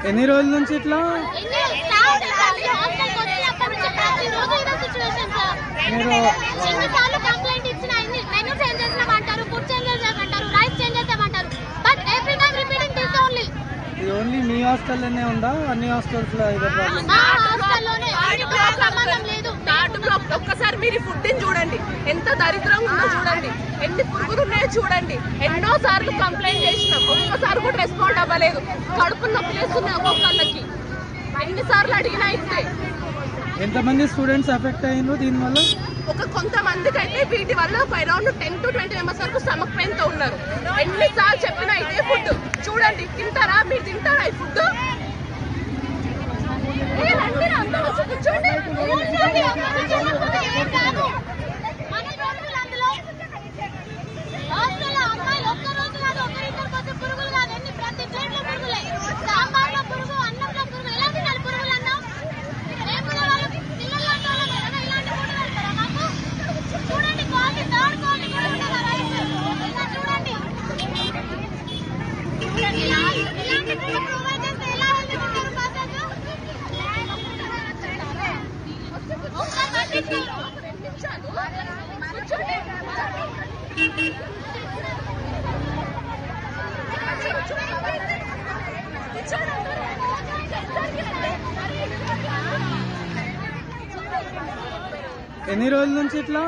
ఎన్ని రోజుల నుంచి ఇట్లా ఇది ఓన్లీ మీ హాస్టల్లోనే ఉందా? అన్ని హాస్టల్స్ లో ఒక్కసారి మీరు ఫుడ్ చూడండి, ఎంత దరిద్రంగా ఉందో చూడండి, ఎన్ని పురుగులు ఉన్నాయో చూడండి. ఎన్నో సార్లు కంప్లైంట్ చేసినాం, ఒక్కసారి కూడా రెస్పాండ్ అవ్వలేదు. కడుపు నొప్పి చేస్తున్నాయి ఒక్కొక్కళ్ళకి, ఎన్నిసార్లు అడిగినా ఇస్తే. ఎంతమంది స్టూడెంట్స్ ఎఫెక్ట్ అయ్యారు దీనివల్ల? కొంతమందికి అయితే వీటి వల్ల ఒక అరౌండ్ 10 to 20 మెంబర్స్ వరకు స్టమక్ పెయిన్ తో ఉన్నారు. ఎన్నిసార్లు చెప్పినా ఇదే ఫుడ్ చూడండి. తింటారా మీరు? తింటారా ఈ ఫుడ్? ఎన్ని రోజుల నుంచి ఇట్లా?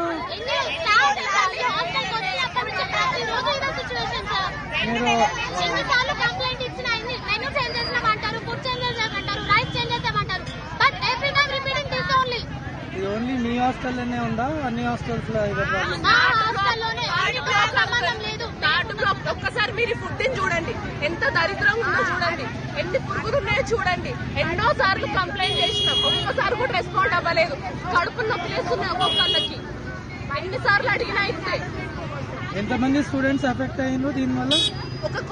ఇది ఓన్లీ మీ హాస్టల్లోనే ఉందా? అన్ని హాస్టల్స్ లో ఒక్కసారి మీరు ఫుడ్ చూడండి, ఎంత దరిద్రంగా ఉందో చూడండి, ఎన్ని పురుగులు ఉన్నాయో చూడండి. ఎన్నో సార్లు కంప్లైంట్ చేసినాం, ఒక్కసారి కూడా రెస్పాండ్ అవ్వలేదు. కడుపు నొప్పి చేస్తున్నాయి ఒక్కొక్కళ్ళకి, ఎన్నిసార్లు అడిగినా ఇస్తే. ఎంతమంది స్టూడెంట్స్ ఎఫెక్ట్ అయ్యారు దీనివల్ల?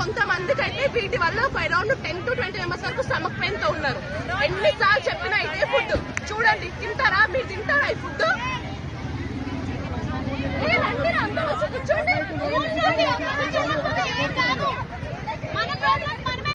కొంతమందికి అయితే వీటి వల్ల ఒక అరౌండ్ 10 to 20 మెంబర్స్ వరకు స్టమక్ పెయిన్ తో ఉన్నారు. ఎన్నిసార్లు చెప్పినా ఇదే ఫుడ్ చూడండి. తింటారా మీరు? తింటారా ఈ ఫుడ్?